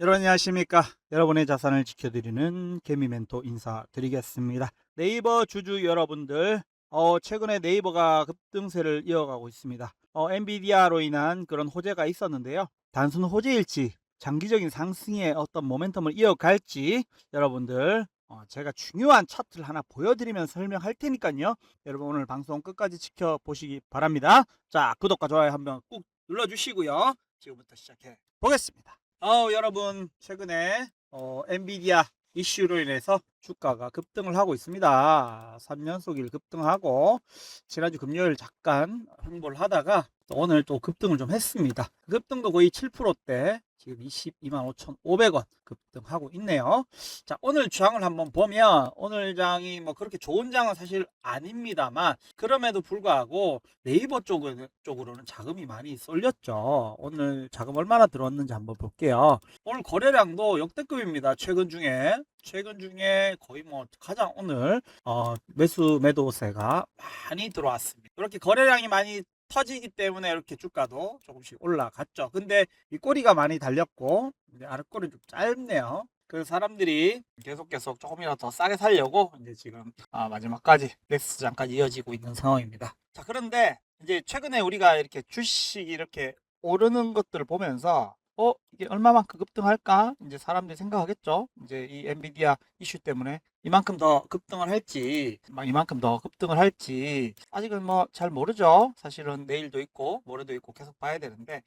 여러분 안녕하십니까? 여러분의 자산을 지켜드리는 개미멘토 인사드리겠습니다. 네이버 주주 여러분들, 최근에 네이버가 급등세를 이어가고 있습니다. 엔비디아로 인한 그런 호재가 있었는데요. 단순 호재일지 장기적인 상승의 어떤 모멘텀을 이어갈지 여러분들 제가 중요한 차트를 하나 보여드리면 설명할 테니까요. 여러분 오늘 방송 끝까지 지켜보시기 바랍니다. 자, 구독과 좋아요 한번 꾹 눌러주시고요. 지금부터 시작해 보겠습니다. 여러분 최근에 엔비디아 이슈로 인해서 주가가 급등을 하고 있습니다. 3연속일 급등하고 지난주 금요일 잠깐 홍보를 하다가 오늘 또 급등을 좀 했습니다. 급등도 거의 7%대 지금 22만 5,500원 급등하고 있네요. 자, 오늘 장을 한번 보면 오늘 장이 뭐 그렇게 좋은 장은 사실 아닙니다만 그럼에도 불구하고 네이버 쪽으로는 자금이 많이 쏠렸죠. 오늘 자금 얼마나 들어왔는지 한번 볼게요. 오늘 거래량도 역대급입니다. 최근 중에 거의 뭐 가장 오늘 매도세가 많이 들어왔습니다. 이렇게 거래량이 많이 터지기 때문에 이렇게 주가도 조금씩 올라갔죠. 근데 이 꼬리가 많이 달렸고 아랫꼬리 좀 짧네요. 그래서 사람들이 계속 조금이라도 더 싸게 살려고 이제 지금 마지막까지 넥스장까지 이어지고 있는 상황입니다. 자, 그런데 이제 최근에 우리가 이렇게 주식이 이렇게 오르는 것들을 보면서 이게 얼마만큼 급등할까? 이제 사람들이 생각하겠죠. 이제 이 엔비디아 이슈 때문에 이만큼 더 급등을 할지, 이만큼 더 급등을 할지 아직은 뭐 잘 모르죠. 사실은 내일도 있고 모레도 있고 계속 봐야 되는데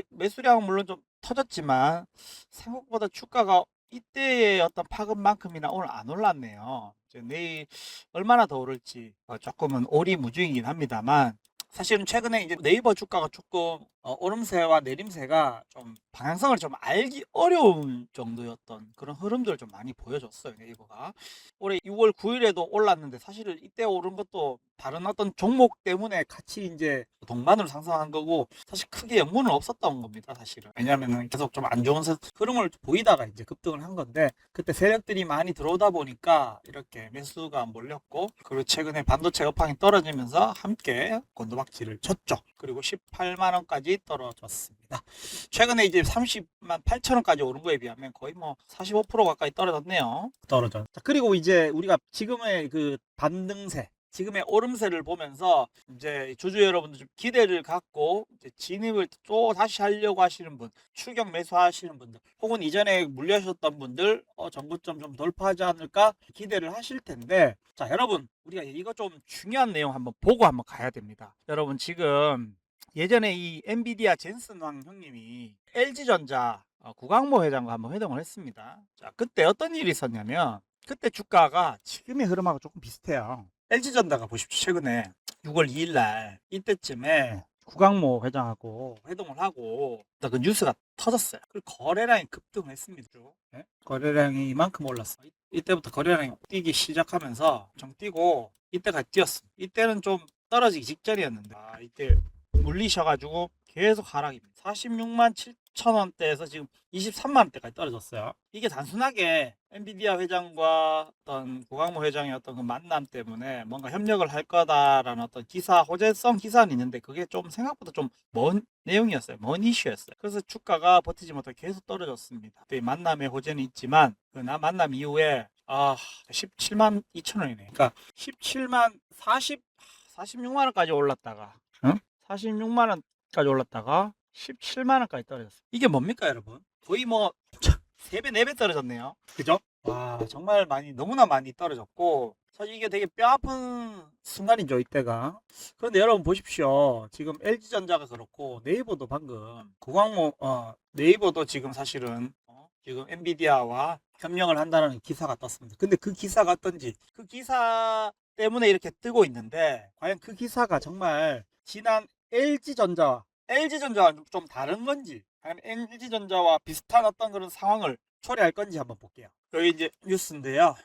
매수량은 물론 좀 터졌지만 생각보다 주가가 이때의 어떤 파급만큼이나 오늘 안 올랐네요. 이제 내일 얼마나 더 오를지 조금은 오리무중이긴 합니다만 사실은 최근에 이제 네이버 주가가 조금 오름세와 내림세가 좀 방향성을 좀 알기 어려운 정도였던 그런 흐름들을 좀 많이 보여줬어요. 네이버가 올해 6월 9일에도 올랐는데 사실은 이때 오른 것도 다른 어떤 종목 때문에 같이 이제 동반으로 상승한 거고 사실 크게 연관은 없었던 겁니다. 사실은 왜냐하면 계속 좀 안 좋은 흐름을 보이다가 이제 급등을 한 건데 그때 세력들이 많이 들어오다 보니까 이렇게 매수가 몰렸고 그리고 최근에 반도체 업황이 떨어지면서 함께 곤두박질을 쳤죠. 그리고 18만 원까지 떨어졌습니다. 최근에 이제 30만 8천 원까지 오른 거에 비하면 거의 뭐 45% 가까이 떨어졌네요. 자, 그리고 이제 우리가 지금의 그 반등세 지금의 오름세를 보면서 이제 주주 여러분들 좀 기대를 갖고 이제 진입을 또 다시 하려고 하시는 분, 추격 매수하시는 분들, 혹은 이전에 물려셨던 분들 정고점 좀 돌파하지 않을까 기대를 하실 텐데, 자 여러분 우리가 이거 좀 중요한 내용 한번 보고 한번 가야 됩니다. 여러분 지금 예전에 이 엔비디아 젠슨 왕 형님이 LG전자 구광모 회장과 한번 회동을 했습니다. 자, 그때 어떤 일이 있었냐면 그때 주가가 지금의 흐름하고 조금 비슷해요. LG전자가 보십시오. 최근에 6월 2일 날 이때쯤에 구광모 회장하고 회동을 하고 그 뉴스가 터졌어요. 그리고 거래량이 급등을 했습니다. 네? 거래량이 이만큼 올랐어요. 이때부터 거래량이 뛰기 시작하면서 좀 뛰고 이때가 뛰었습니다. 이때는 좀 떨어지기 직전이었는데 이때 물리셔가지고 계속 하락입니다. 46만 7천 원대에서 지금 23만 원대까지 떨어졌어요. 이게 단순하게 엔비디아 회장과 어떤 고강모 회장의 어떤 그 만남 때문에 뭔가 협력을 할 거다라는 어떤 기사, 호재성 기사는 있는데 그게 좀 생각보다 좀 먼 내용이었어요. 먼 이슈였어요. 그래서 주가가 버티지 못하고 계속 떨어졌습니다. 만남의 호재는 있지만 그 만남 이후에 17만 2천 원이네. 그러니까 17만 46만 원까지 올랐다가 46만 원까지 올랐다가 17만 원까지 떨어졌어요. 이게 뭡니까 여러분? 거의 뭐 3배 4배 떨어졌네요. 그죠? 와 정말 많이 너무나 많이 떨어졌고 사실 이게 되게 뼈아픈 순간이죠 이때가. 그런데 여러분 보십시오. 지금 LG전자가 그렇고 네이버도 방금 구광모 네이버도 지금 사실은 지금 엔비디아와 협력을 한다는 기사가 떴습니다. 근데 그 기사가 어떤지 그 기사 때문에 이렇게 뜨고 있는데 과연 그 기사가 정말 지난 LG전자와 좀 다른 건지 아니면 LG전자와 비슷한 어떤 그런 상황을 초래할 건지 한번 볼게요. 여기 이제 뉴스인데요.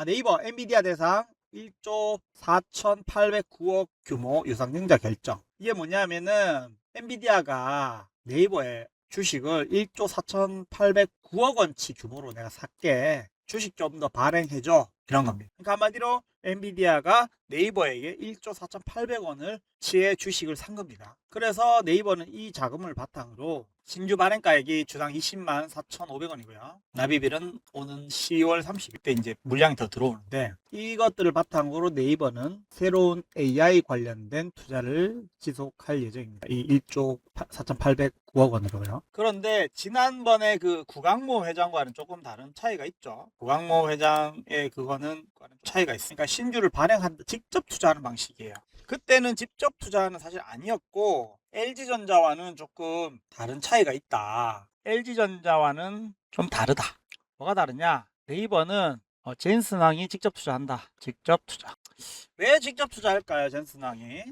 네이버 엔비디아 대상 1조 4,809억 규모 유상증자 결정. 이게 뭐냐면은 엔비디아가 네이버에 주식을 1조 4,809억 원치 규모로 내가 살게 주식 좀 더 발행해줘 이런 겁니다. 그러니까 한마디로 엔비디아가 네이버에게 1조 4,800원을 치의 주식을 산 겁니다. 그래서 네이버는 이 자금을 바탕으로 신주 발행가액이 주당 20만 4,500원이고요. 납입일은 오는 10월 30일 때 이제 물량이 더 들어오는데, 이것들을 바탕으로 네이버는 새로운 AI 관련된 투자를 지속할 예정입니다. 이 1조 4,809억 원으로요. 그런데 지난번에 그 구강모 회장과는 조금 다른 차이가 있죠. 구강모 회장의 그거는 차이가 있으니까 신주를 발행한 직접 투자하는 방식이에요. 그때는 직접 투자는 사실 아니었고 LG전자와는 조금 다른 차이가 있다. LG전자와는 좀 다르다. 뭐가 다르냐? 네이버는 젠슨왕이 직접 투자한다. 직접 투자. 왜 직접 투자할까요, 젠슨왕이?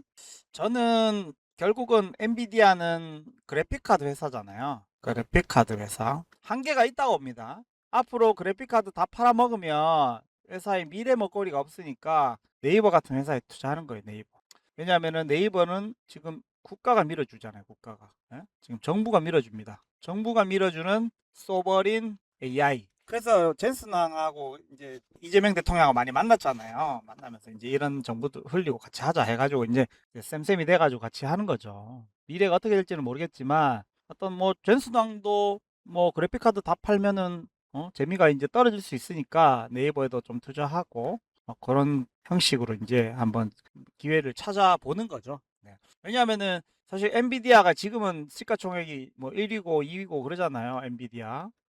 저는 결국은 엔비디아는 그래픽카드 회사잖아요. 그래픽카드 회사. 한계가 있다고 봅니다. 앞으로 그래픽카드 다 팔아먹으면 회사의 미래 먹거리가 없으니까 네이버 같은 회사에 투자하는 거예요, 네이버. 왜냐하면 네이버는 지금 국가가 밀어주잖아요, 국가가. 예? 지금 정부가 밀어줍니다. 정부가 밀어주는 소버린 AI. 그래서 젠슨왕하고 이제 이재명 대통령하고 많이 만났잖아요. 만나면서 이제 이런 정보도 흘리고 같이 하자 해가지고 이제 쌤쌤이 돼가지고 같이 하는 거죠. 미래가 어떻게 될지는 모르겠지만 어떤 뭐 젠슨왕도 뭐 그래픽카드 다 팔면은 재미가 이제 떨어질 수 있으니까 네이버에도 좀 투자하고 그런 형식으로 이제 한번 기회를 찾아보는 거죠. 네. 왜냐하면은 사실 엔비디아가 지금은 시가총액이 뭐 1위고 2위고 그러잖아요.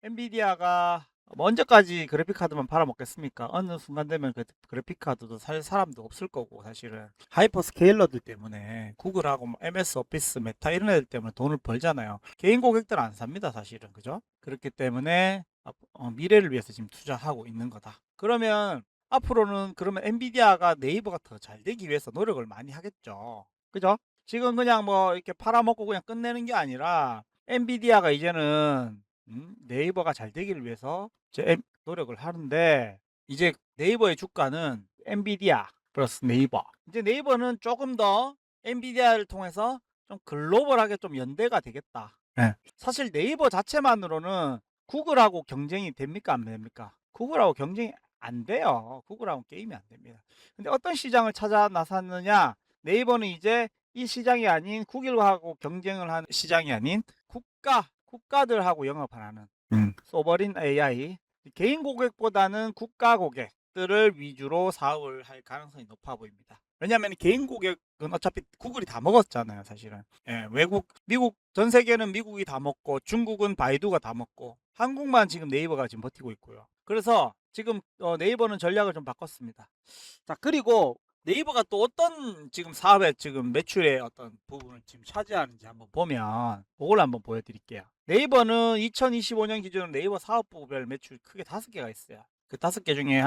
엔비디아가 뭐 언제까지 그래픽카드만 팔아먹겠습니까? 어느 순간 되면 그래픽카드도 살 사람도 없을 거고, 사실은 하이퍼스케일러들 때문에 구글하고 뭐 MS 오피스, 메타 이런 애들 때문에 돈을 벌잖아요. 개인 고객들은 안 삽니다, 사실은. 그죠? 그렇기 때문에 미래를 위해서 지금 투자하고 있는 거다. 그러면 앞으로는 그러면 엔비디아가 네이버가 더 잘 되기 위해서 노력을 많이 하겠죠. 그죠? 지금 그냥 뭐 이렇게 팔아먹고 그냥 끝내는 게 아니라 엔비디아가 이제는 네이버가 잘 되기를 위해서 노력을 하는데, 이제 네이버의 주가는 엔비디아 플러스 네이버. 이제 네이버는 조금 더 엔비디아를 통해서 좀 글로벌하게 좀 연대가 되겠다. 네. 사실 네이버 자체만으로는 구글하고 경쟁이 됩니까? 안 됩니까? 구글하고 경쟁이 안 돼요. 구글하고 게임이 안 됩니다. 근데 어떤 시장을 찾아 나섰느냐? 네이버는 이제 이 시장이 아닌 구글하고 경쟁을 하는 시장이 아닌 국가들하고 영업하는 소버린 AI, 개인 고객보다는 국가 고객들을 위주로 사업을 할 가능성이 높아 보입니다. 왜냐하면 개인 고객은 어차피 구글이 다 먹었잖아요, 사실은. 예, 미국 전 세계는 미국이 다 먹고 중국은 바이두가 다 먹고 한국만 지금 네이버가 지금 버티고 있고요. 그래서 지금 네이버는 전략을 좀 바꿨습니다. 자, 그리고 네이버가 또 어떤 지금 사업에 지금 매출의 어떤 부분을 지금 차지하는지 한번 보면 그걸 한번 보여드릴게요. 네이버는 2025년 기준으로 네이버 사업부별 매출 크게 5개가 있어요. 그 5개 중에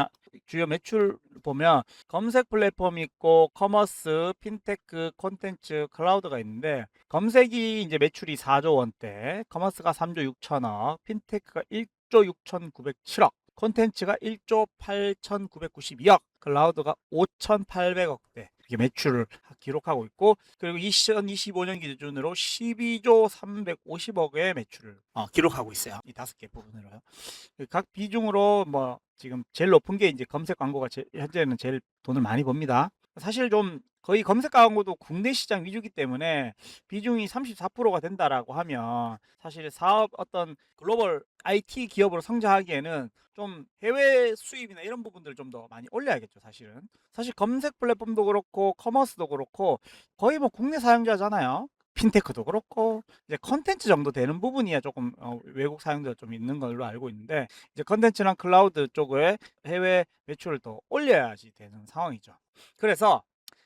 주요 매출 보면 검색 플랫폼이 있고 커머스, 핀테크, 콘텐츠, 클라우드가 있는데, 검색이 이제 매출이 4조 원대, 커머스가 3조 6천억, 핀테크가 1조 6,907억, 콘텐츠가 1조 8,992억, 클라우드가 5,800억대 이렇게 매출을 기록하고 있고, 그리고 2025년 기준으로 12조 350억의 매출을 기록하고 있어요. 이 5개 부분으로요. 각 비중으로 뭐 지금 제일 높은 게 이제 검색 광고가 현재는 제일 돈을 많이 법니다. 사실 좀 거의 검색 광고도 국내 시장 위주기 때문에 비중이 34%가 된다라고 하면 사실 사업 어떤 글로벌 IT 기업으로 성장하기에는 좀 해외 수입이나 이런 부분들을 좀 더 많이 올려야겠죠, 사실은. 사실 검색 플랫폼도 그렇고 커머스도 그렇고 거의 뭐 국내 사용자잖아요. 핀테크도 그렇고 이제 컨텐츠 정도 되는 부분이야 조금 외국 사용자가 좀 있는 걸로 알고 있는데, 이제 컨텐츠랑 클라우드 쪽에 해외 매출을 더 올려야지 되는 상황이죠. 그래서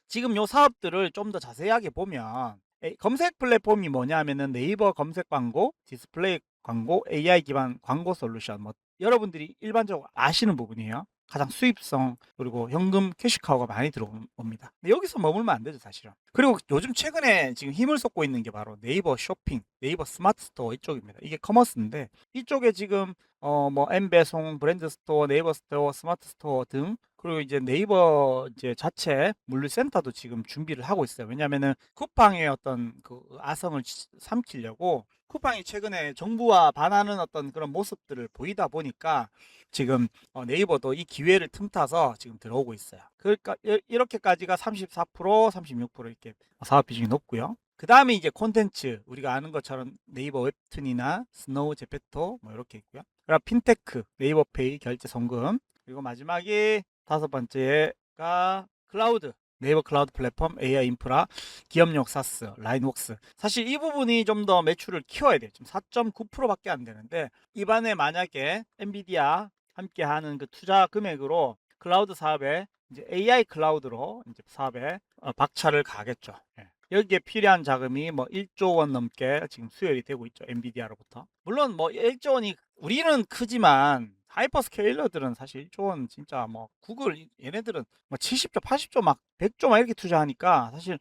지금 요 사업들을 좀 더 자세하게 보면 검색 플랫폼이 뭐냐 하면은 네이버 검색 광고, 디스플레이 광고, AI 기반 광고 솔루션, 뭐 여러분들이 일반적으로 아시는 부분이에요. 가장 수입성 그리고 현금 캐시카우가 많이 들어옵니다. 근데 여기서 머물면 안 되죠, 사실은. 그리고 요즘 최근에 지금 힘을 쏟고 있는 게 바로 네이버 쇼핑, 네이버 스마트 스토어 이쪽입니다. 이게 커머스인데 이쪽에 지금 뭐 엠배송, 브랜드 스토어, 네이버 스토어, 스마트 스토어 등, 그리고 이제 네이버 이제 자체 물류센터도 지금 준비를 하고 있어요. 왜냐면은 쿠팡의 어떤 그 아성을 삼키려고 쿠팡이 최근에 정부와 반하는 어떤 그런 모습들을 보이다 보니까 지금 네이버도 이 기회를 틈타서 지금 들어오고 있어요. 그러니까 이렇게까지가 34%, 36% 이렇게 사업 비중이 높고요. 그 다음에 이제 콘텐츠 우리가 아는 것처럼 네이버 웹툰이나 스노우 제페토 뭐 이렇게 있고요. 그리고 핀테크, 네이버페이, 결제 송금, 그리고 마지막에 다섯 번째가 클라우드, 네이버 클라우드 플랫폼, AI 인프라, 기업용 사스, 라인웍스. 사실 이 부분이 좀 더 매출을 키워야 돼요. 지금 4.9%밖에 안 되는데 이번에 만약에 엔비디아 함께 하는 그 투자 금액으로 클라우드 사업에 이제 AI 클라우드로 이제 사업에 박차를 가겠죠. 예. 여기에 필요한 자금이 뭐 1조 원 넘게 지금 수혈이 되고 있죠. 엔비디아로부터. 물론 뭐 1조 원이 우리는 크지만 하이퍼스케일러들은 사실 1조 원 진짜 뭐 구글 얘네들은 뭐 70조, 80조 막 100조 막 이렇게 투자하니까 사실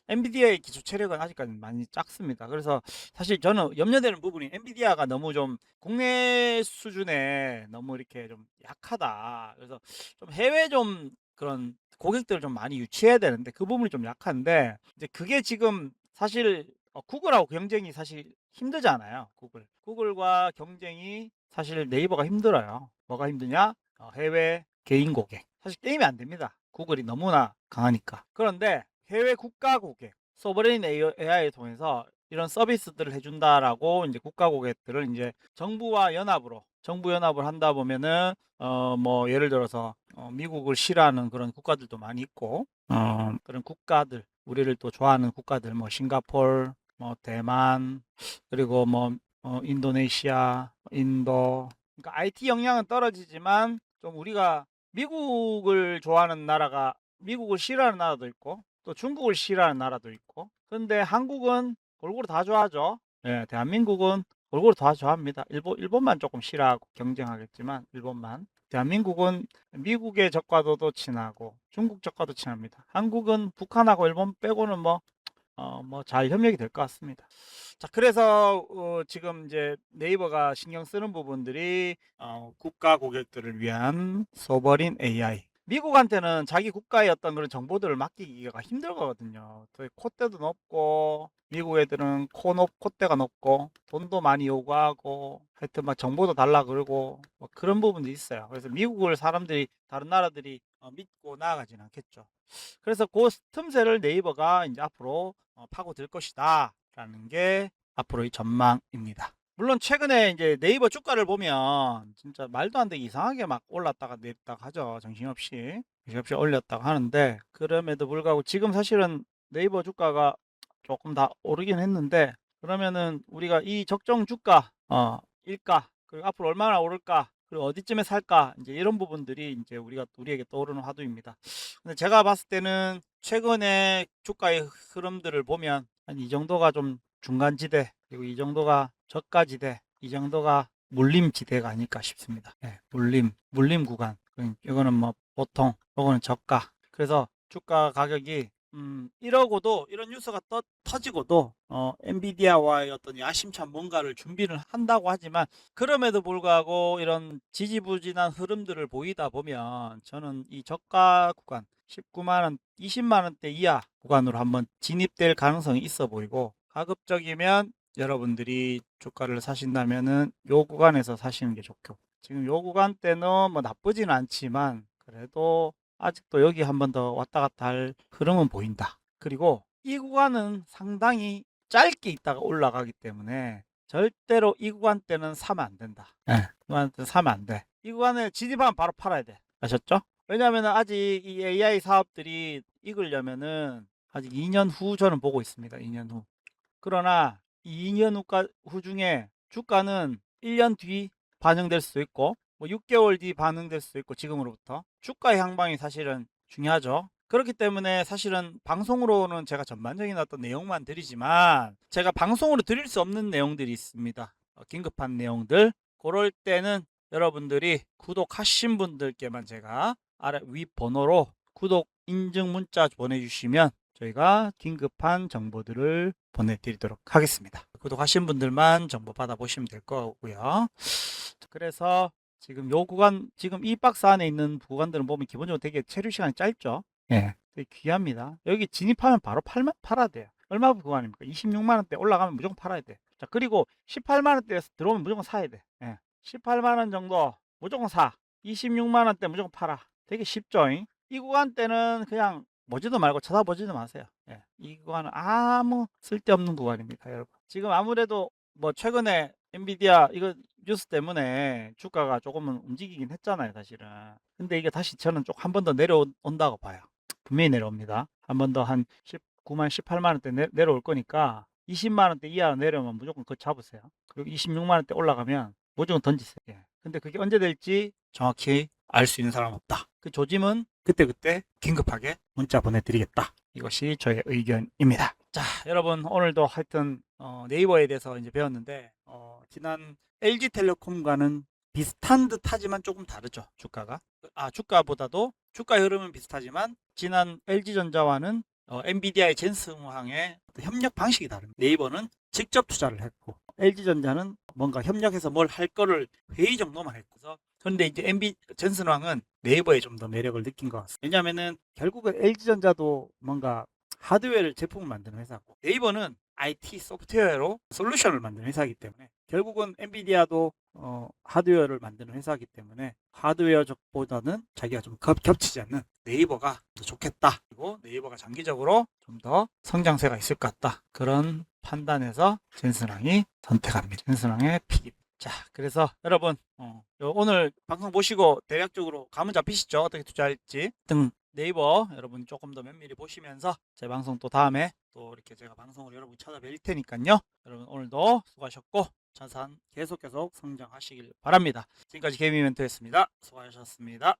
엔비디아의 기초 체력은 아직까지 많이 작습니다. 그래서 사실 저는 염려되는 부분이 엔비디아가 너무 좀 국내 수준에 너무 이렇게 좀 약하다. 그래서 좀 해외 좀 그런 고객들을 좀 많이 유치해야 되는데 그 부분이 좀 약한데 이제 그게 지금 사실 구글하고 경쟁이 사실 힘들잖아요. 구글과 경쟁이 사실 네이버가 힘들어요. 뭐가 힘드냐? 해외 개인 고객. 사실 게임이 안 됩니다. 구글이 너무나 강하니까. 그런데 해외 국가 고객, 소버레인 AI를 통해서 이런 서비스들을 해준다라고 이제 국가 고객들을 이제 정부 연합을 한다 보면은 뭐 예를 들어서 미국을 싫어하는 그런 국가들도 많이 있고 그런 국가들 우리를 또 좋아하는 국가들 뭐 싱가폴, 뭐 대만 그리고 뭐 인도네시아, 인도. 그러니까 IT 역량은 떨어지지만 좀 우리가 미국을 좋아하는 나라가 미국을 싫어하는 나라도 있고 또 중국을 싫어하는 나라도 있고 근데 한국은 골고루 다 좋아하죠. 예, 대한민국은 골고루 다 좋아합니다. 일본만 조금 싫어하고 경쟁하겠지만 일본만. 대한민국은 미국의 적과도 친하고 중국 적과도 친합니다. 한국은 북한하고 일본 빼고는 뭐 잘 협력이 될 것 같습니다. 자, 그래서 지금 이제 네이버가 신경 쓰는 부분들이 국가 고객들을 위한 소버린 AI. 미국한테는 자기 국가의 어떤 그런 정보들을 맡기기가 힘들거든요. 또 콧대도 높고 미국 애들은 콧대가 높고 돈도 많이 요구하고 하여튼 막 정보도 달라 그러고 뭐 그런 부분도 있어요. 그래서 미국을 사람들이 다른 나라들이 믿고 나아가진 않겠죠. 그래서 그 틈새를 네이버가 이제 앞으로 파고들 것이다 라는 게 앞으로의 전망입니다. 물론 최근에 이제 네이버 주가를 보면 진짜 말도 안 되게 이상하게 막 올랐다가 내렸다가 하죠. 정신없이 올렸다가 하는데 그럼에도 불구하고 지금 사실은 네이버 주가가 조금 다 오르긴 했는데 그러면은 우리가 이 적정 주가 일가 그리고 앞으로 얼마나 오를까 그리고 어디쯤에 살까 이제 이런 부분들이 이제 우리에게 떠오르는 화두입니다. 근데 제가 봤을 때는 최근에 주가의 흐름들을 보면 한 이 정도가 좀 중간지대 그리고 이 정도가 저가지대 이 정도가 물림지대가 아닐까 싶습니다. 네, 물림 구간 이거는 뭐 보통 이거는 저가 그래서 주가 가격이 이러고도 이런 뉴스가 터지고도 엔비디아와의 어떤 야심찬 뭔가를 준비를 한다고 하지만 그럼에도 불구하고 이런 지지부진한 흐름들을 보이다 보면 저는 이 저가 구간 19만원, 20만원대 이하 구간으로 한번 진입될 가능성이 있어 보이고 가급적이면 여러분들이 주가를 사신다면은 요 구간에서 사시는 게 좋고 지금 요 구간대는 뭐 나쁘지는 않지만 그래도 아직도 여기 한 번 더 왔다 갔다 할 흐름은 보인다. 그리고 이 구간은 상당히 짧게 있다가 올라가기 때문에 절대로 이 구간 때는 사면 안 된다. 네. 구간 때는 사면 안 돼. 이 구간에 진입하면 바로 팔아야 돼. 아셨죠? 왜냐하면 아직 이 AI 사업들이 익으려면은 아직 2년 후 저는 보고 있습니다. 2년 후. 그러나 2년 후 중에 주가는 1년 뒤 반영될 수 있고 뭐 6개월 뒤 반영될 수 있고 지금으로부터 주가의 향방이 사실은 중요하죠. 그렇기 때문에 사실은 방송으로는 제가 전반적인 어떤 내용만 드리지만 제가 방송으로 드릴 수 없는 내용들이 있습니다. 긴급한 내용들 그럴 때는 여러분들이 구독하신 분들께만 제가 아래 위 번호로 구독 인증 문자 보내주시면 저희가 긴급한 정보들을 보내드리도록 하겠습니다. 구독하신 분들만 정보 받아보시면 될 거고요. 그래서 지금 요 구간, 지금 이 박스 안에 있는 구간들은 보면 기본적으로 되게 체류 시간이 짧죠. 예. 되게 귀합니다. 여기 진입하면 바로 팔아야 돼요. 얼마 구간입니까? 26만원대 올라가면 무조건 팔아야 돼. 자, 그리고 18만원대에서 들어오면 무조건 사야 돼. 예. 18만원 정도 무조건 사. 26만 원대 무조건 팔아. 되게 쉽죠? 이 구간대는 그냥 보지도 말고 쳐다보지도 마세요. 예, 이 구간은 아무 쓸데없는 구간입니다, 여러분. 지금 아무래도 뭐 최근에 엔비디아 이거 뉴스 때문에 주가가 조금은 움직이긴 했잖아요, 사실은. 근데 이게 다시 저는 좀 한 번 더 내려온다고 봐요. 분명히 내려옵니다. 한 번 더 한 19만, 18만 원대 내려올 거니까 20만 원대 이하 내려오면 무조건 그거 잡으세요. 그리고 26만 원대 올라가면 무조건 던지세요. 예. 근데 그게 언제 될지 정확히 알 수 있는 사람 없다. 그 조짐은 그때그때 긴급하게 문자 보내드리겠다. 이것이 저의 의견입니다. 자, 여러분 오늘도 하여튼 네이버에 대해서 이제 배웠는데 지난 LG텔레콤과는 비슷한 듯하지만 조금 다르죠. 주가가. 주가보다도 주가 흐름은 비슷하지만 지난 LG전자와는 엔비디아의 젠슨황의 협력 방식이 다릅니다. 네이버는 직접 투자를 했고 LG전자는 뭔가 협력해서 뭘 할 거를 회의 정도만 했고 그런데 이제 젠슨황은 네이버에 좀 더 매력을 느낀 것 같습니다. 왜냐하면은 결국은 LG전자도 뭔가 하드웨어를 제품을 만드는 회사고 네이버는 IT 소프트웨어로 솔루션을 만드는 회사이기 때문에 결국은 엔비디아도 하드웨어를 만드는 회사이기 때문에 하드웨어적보다는 자기가 좀 겹치지 않는 네이버가 더 좋겠다. 그리고 네이버가 장기적으로 좀 더 성장세가 있을 것 같다. 그런 판단에서 젠슨왕이 선택합니다. 젠슨왕의 픽. 자, 그래서 여러분 오늘 방송 보시고 대략적으로 감은 잡히시죠? 어떻게 투자할지 등 네이버 여러분 조금 더 면밀히 보시면서 제 방송 또 다음에 또 이렇게 제가 방송으로 여러분 찾아뵐 테니까요. 여러분 오늘도 수고하셨고 자산 계속 성장하시길 바랍니다. 지금까지 개미 멘토였습니다. 수고하셨습니다.